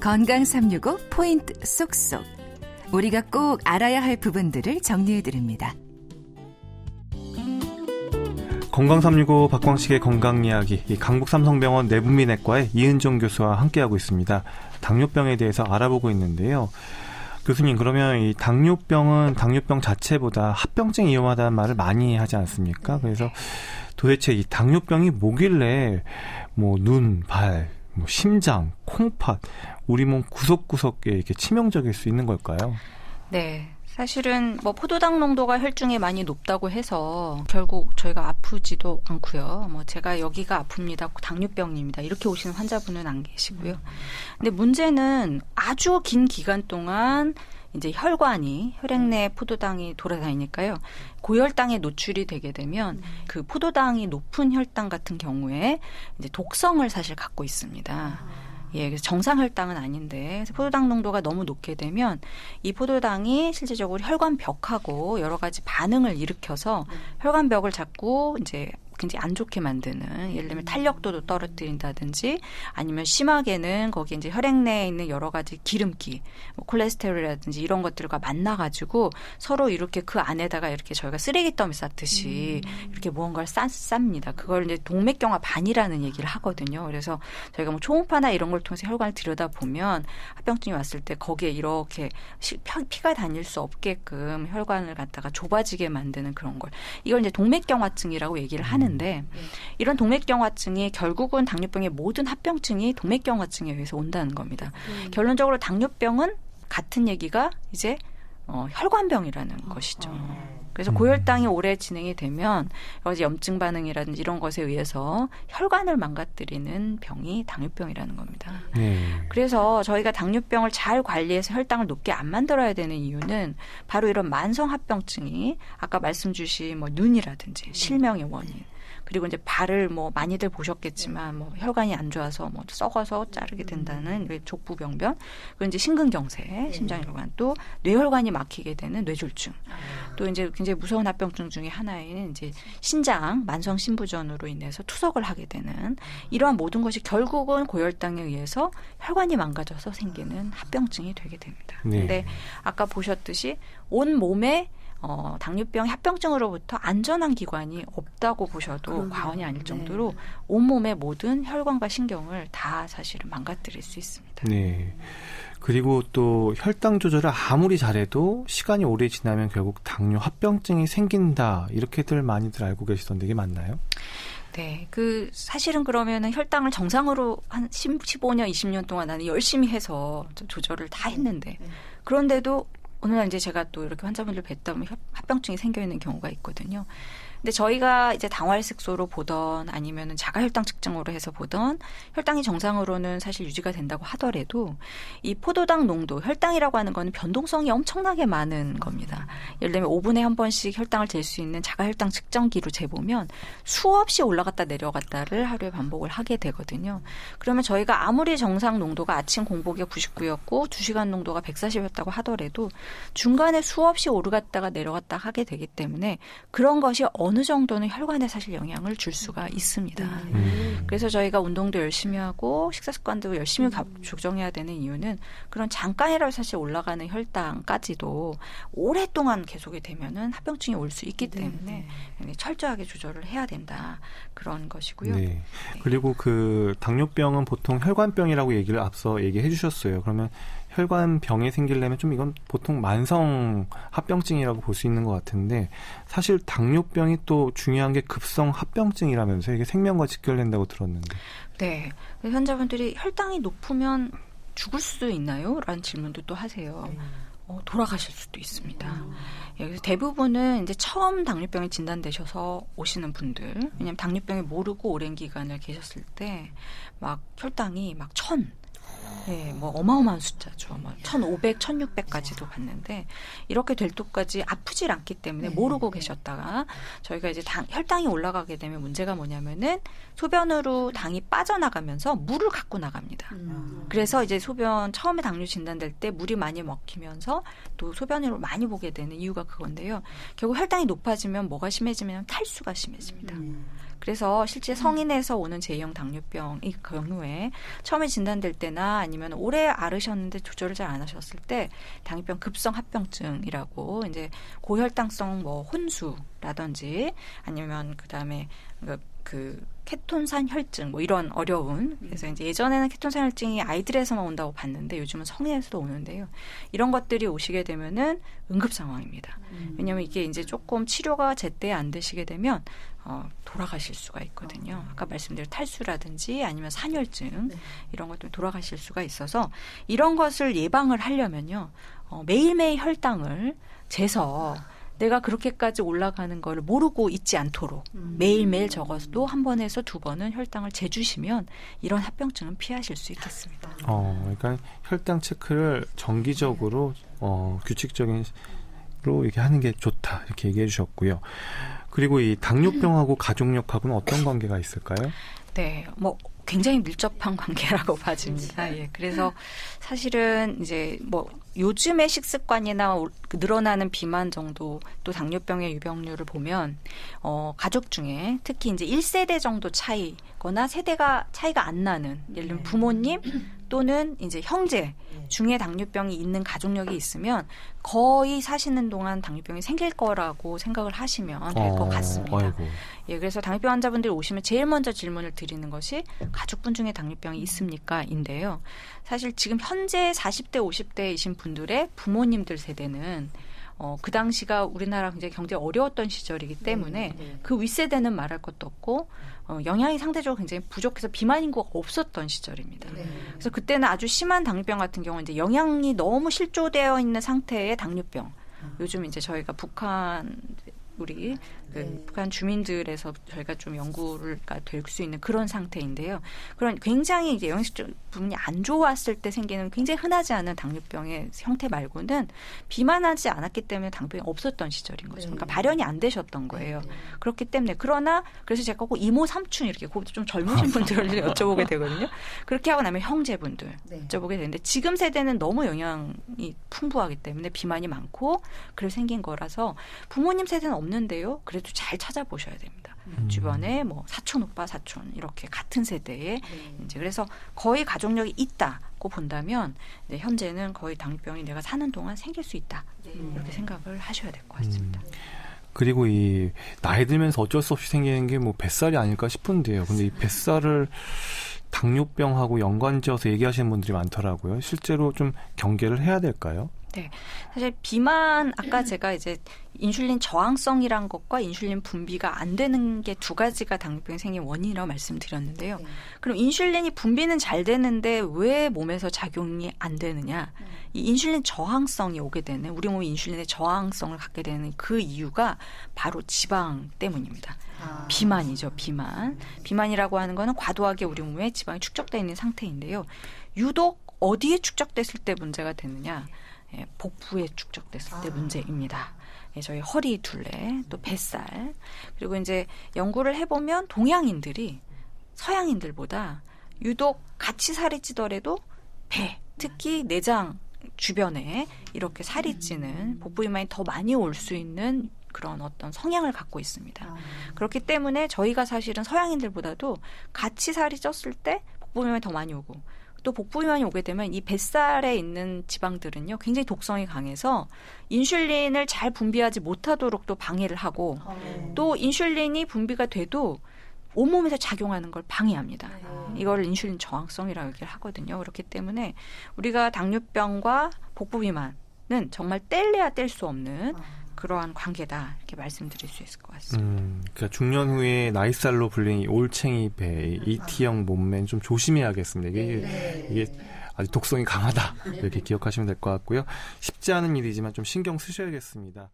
건강 365 포인트 쏙쏙. 우리가 꼭 알아야 할 부분들을 정리해드립니다. 건강 365 박광식의 건강 이야기, 강북삼성병원 내분비내과의 이은정 교수와 함께하고 있습니다. 당뇨병에 대해서 알아보고 있는데요. 교수님, 그러면 이 당뇨병은 당뇨병 자체보다 합병증이 위험하다는 말을 많이 하지 않습니까? 그래서 도대체 이 당뇨병이 뭐길래 눈, 발, 심장, 콩팥, 우리 몸 구석구석에 이렇게 치명적일 수 있는 걸까요? 네. 사실은 포도당 농도가 혈중에 많이 높다고 해서 결국 저희가 아프지도 않고요. 제가 여기가 아픕니다. 당뇨병입니다. 이렇게 오시는 환자분은 안 계시고요. 근데 문제는 아주 긴 기간 동안 이제 혈액 내 포도당이 돌아다니니까요. 고혈당에 노출이 되게 되면 그 포도당이 높은 혈당 같은 경우에 이제 독성을 사실 갖고 있습니다. 그래서 정상 혈당은 아닌데 포도당 농도가 너무 높게 되면 이 포도당이 실제적으로 혈관벽하고 여러 가지 반응을 일으켜서 혈관벽을 자꾸 이제 굉장히 안 좋게 만드는, 예를 들면 탄력도도 떨어뜨린다든지 아니면 심하게는 거기 이제 혈액 내에 있는 여러 가지 기름기, 콜레스테롤이라든지 이런 것들과 만나가지고 서로 이렇게 그 안에다가 이렇게 저희가 쓰레기 더미 쌓듯이 이렇게 무언가를 쌉니다. 그걸 이제 동맥경화 반이라는 얘기를 하거든요. 그래서 저희가 초음파나 이런 걸 통해서 혈관을 들여다보면 합병증이 왔을 때 거기에 이렇게 피가 다닐 수 없게끔 혈관을 갖다가 좁아지게 만드는 그런 걸, 이걸 이제 동맥경화증이라고 얘기를 하는. 이런 동맥경화증이 결국은 당뇨병의 모든 합병증이 동맥경화증에 의해서 온다는 겁니다. 결론적으로 당뇨병은 같은 얘기가 이제 혈관병이라는 것이죠. 그래서 고혈당이 오래 진행이 되면 염증 반응이라든지 이런 것에 의해서 혈관을 망가뜨리는 병이 당뇨병이라는 겁니다. 그래서 저희가 당뇨병을 잘 관리해서 혈당을 높게 안 만들어야 되는 이유는 바로 이런 만성 합병증이 아까 말씀 주신 눈이라든지 실명의 원인, 그리고 이제 발을 많이들 보셨겠지만 혈관이 안 좋아서 썩어서 자르게 된다는 족부병변, 그리고 이제 심근경색, 심장혈관, 또 뇌혈관이 막히게 되는 뇌졸중, 또 이제 굉장히 무서운 합병증 중에 하나인 이제 신장 만성 신부전으로 인해서 투석을 하게 되는 이러한 모든 것이 결국은 고혈당에 의해서 혈관이 망가져서 생기는 합병증이 되게 됩니다. 그런데 아까 보셨듯이 온 몸에 당뇨병 합병증으로부터 안전한 기관이 없다고 보셔도 과언이 아닐 정도로 온몸의 모든 혈관과 신경을 다 사실은 망가뜨릴 수 있습니다. 네. 그리고 또 혈당 조절을 아무리 잘해도 시간이 오래 지나면 결국 당뇨 합병증이 생긴다, 이렇게들 많이들 알고 계시던데 이게 맞나요? 네. 사실은 그러면은 혈당을 정상으로 한 15년, 20년 동안 나는 열심히 해서 조절을 다 했는데, 그런데도 어느 날 이제 제가 또 이렇게 환자분들 뵙다 보면 합병증이 생겨 있는 경우가 있거든요. 근데 저희가 이제 당활색소로 보던 아니면은 자가혈당 측정으로 해서 보던 혈당이 정상으로는 사실 유지가 된다고 하더라도 이 포도당 농도, 혈당이라고 하는 거는 변동성이 엄청나게 많은 겁니다. 예를 들면 5분에 한 번씩 혈당을 잴 수 있는 자가혈당 측정기로 재보면 수없이 올라갔다 내려갔다를 하루에 반복을 하게 되거든요. 그러면 저희가 아무리 정상 농도가 아침 공복에 99였고 2시간 농도가 140이었다고 하더라도 중간에 수없이 오르갔다가 내려갔다 하게 되기 때문에 그런 것이 어느 정도는 혈관에 사실 영향을 줄 수가 있습니다. 그래서 저희가 운동도 열심히 하고 식사 습관도 열심히 조정해야 되는 이유는 그런 잠깐이라도 사실 올라가는 혈당까지도 오랫동안 계속이 되면은 합병증이 올 수 있기 때문에 철저하게 조절을 해야 된다, 그런 것이고요. 네. 그리고 당뇨병은 보통 혈관병이라고 얘기를 앞서 얘기해 주셨어요. 그러면 혈관병이 생기려면 좀 이건 보통 만성 합병증이라고 볼 수 있는 것 같은데, 사실 당뇨병이 또 중요한 게 급성 합병증이라면서요. 이게 생명과 직결된다고 들었는데. 네. 환자분들이 혈당이 높으면 죽을 수도 있나요? 라는 질문도 또 하세요. 돌아가실 수도 있습니다. 그래서 대부분은 이제 처음 당뇨병이 진단되셔서 오시는 분들, 왜냐하면 당뇨병이 모르고 오랜 기간을 계셨을 때 막 혈당이 막 1000, 어마어마한 숫자죠. 1,500, 1,600까지도 봤는데 이렇게 될 때까지 아프질 않기 때문에 모르고 계셨다가 저희가 이제 혈당이 올라가게 되면 문제가 뭐냐면은 소변으로 당이 빠져나가면서 물을 갖고 나갑니다. 그래서 이제 처음에 당뇨 진단될 때 물이 많이 먹히면서 또 소변으로 많이 보게 되는 이유가 그건데요. 결국 혈당이 높아지면 뭐가 심해지면 탈수가 심해집니다. 그래서 실제 성인에서 오는 제2형 당뇨병의 경우에 처음에 진단될 때나 아니면 오래 앓으셨는데 조절을 잘 안 하셨을 때 당뇨병 급성 합병증이라고 이제 고혈당성 뭐 혼수라든지 아니면 그다음에 그 케톤산 혈증 뭐 이런 어려운 그래서 이제 예전에는 케톤산 혈증이 아이들에서만 온다고 봤는데 요즘은 성인에서도 오는데요. 이런 것들이 오시게 되면은 응급 상황입니다. 왜냐하면 이게 이제 조금 치료가 제때 안 되시게 되면 돌아가실 수가 있거든요. 아까 말씀드린 탈수라든지 아니면 산혈증 이런 것 때문에 돌아가실 수가 있어서 이런 것을 예방을 하려면요. 매일매일 혈당을 재서 내가 그렇게까지 올라가는 걸 모르고 있지 않도록 매일매일 적어도 한 번에서 두 번은 혈당을 재주시면 이런 합병증은 피하실 수 있겠습니다. 그러니까 혈당 체크를 정기적으로 규칙적으로 이렇게 하는 게 좋다 이렇게 얘기해 주셨고요. 그리고 이 당뇨병하고 가족력하고는 어떤 관계가 있을까요? 네, 뭐 굉장히 밀접한 관계라고 봐집니다. 예, 그래서 사실은 이제 뭐 요즘의 식습관이나 늘어나는 비만 정도 또 당뇨병의 유병률을 보면 가족 중에 특히 이제 1세대 정도 차이거나 세대가 차이가 안 나는 예를 들면 부모님 또는 이제 형제 중에 당뇨병이 있는 가족력이 있으면 거의 사시는 동안 당뇨병이 생길 거라고 생각을 하시면 될 것 같습니다. 아이고. 예, 그래서 당뇨병 환자분들이 오시면 제일 먼저 질문을 드리는 것이 가족분 중에 당뇨병이 있습니까?인데요. 사실 지금 현재 40대, 50대이신 분들의 부모님들 세대는 그 당시가 우리나라 굉장히 경제 어려웠던 시절이기 때문에 그 윗세대는 말할 것도 없고 영양이 상대적으로 굉장히 부족해서 비만 인구가 없었던 시절입니다. 그래서 그때는 아주 심한 당뇨병 같은 경우는 이제 영양이 너무 실조되어 있는 상태의 당뇨병. 요즘 이제 저희가 북한 우리 북한 주민들에서 저희가 좀 연구가 될 수 있는 그런 상태인데요. 그런 굉장히 이제 영양식 부분이 안 좋았을 때 생기는 굉장히 흔하지 않은 당뇨병의 형태 말고는 비만하지 않았기 때문에 당뇨병이 없었던 시절인 거죠. 그러니까 발현이 안 되셨던 거예요. 그렇기 때문에 그러나 그래서 제가 꼭 이모 삼촌 이렇게 좀 젊으신 분들을 여쭤보게 되거든요. 그렇게 하고 나면 형제분들 여쭤보게 되는데 지금 세대는 너무 영양이 풍부하기 때문에 비만이 많고 그래서 생긴 거라서 부모님 세대는 없는데요. 그래도 잘 찾아보셔야 됩니다. 주변에 뭐 사촌 오빠 사촌 이렇게 같은 세대에 이제 그래서 거의 가족력이 있다고 본다면 이제 현재는 거의 당뇨병이 내가 사는 동안 생길 수 있다 이렇게 생각을 하셔야 될 것 같습니다. 그리고 이 나이 들면서 어쩔 수 없이 생기는 게 뭐 뱃살이 아닐까 싶은데요. 근데 이 뱃살을 당뇨병하고 연관지어서 얘기하시는 분들이 많더라고요. 실제로 좀 경계를 해야 될까요? 네. 사실 비만 아까 제가 이제 인슐린 저항성이란 것과 인슐린 분비가 안 되는 게 두 가지가 당뇨병이 생긴 원인이라고 말씀드렸는데요. 그럼 인슐린이 분비는 잘 되는데 왜 몸에서 작용이 안 되느냐? 이 인슐린 저항성이 오게 되는 우리 몸이 인슐린의 저항성을 갖게 되는 그 이유가 바로 지방 때문입니다. 비만이죠. 비만이라고 하는 거는 과도하게 우리 몸에 지방이 축적되어 있는 상태인데요. 유독 어디에 축적됐을 때 문제가 되느냐? 복부에 축적됐을 때 문제입니다. 저희 허리 둘레, 또 뱃살, 그리고 이제 연구를 해보면 동양인들이 서양인들보다 유독 같이 살이 찌더라도 배, 특히 내장 주변에 이렇게 살이 찌는 복부 비만이 더 많이 올 수 있는 그런 어떤 성향을 갖고 있습니다. 그렇기 때문에 저희가 사실은 서양인들보다도 같이 살이 쪘을 때 복부 비만이 더 많이 오고 또 복부 비만이 오게 되면 이 뱃살에 있는 지방들은요 굉장히 독성이 강해서 인슐린을 잘 분비하지 못하도록 또 방해를 하고 또 인슐린이 분비가 돼도 온몸에서 작용하는 걸 방해합니다. 이걸 인슐린 저항성이라고 얘기를 하거든요. 그렇기 때문에 우리가 당뇨병과 복부 비만은 정말 뗄래야 뗄 수 없는 그러한 관계다 이렇게 말씀드릴 수 있을 것 같습니다. 그러니까 중년 후에 나이살로 불리는 이 올챙이 배, ET형 몸매는 좀 조심해야겠습니다. 이게 아주 독성이 강하다 이렇게 기억하시면 될 것 같고요. 쉽지 않은 일이지만 좀 신경 쓰셔야겠습니다.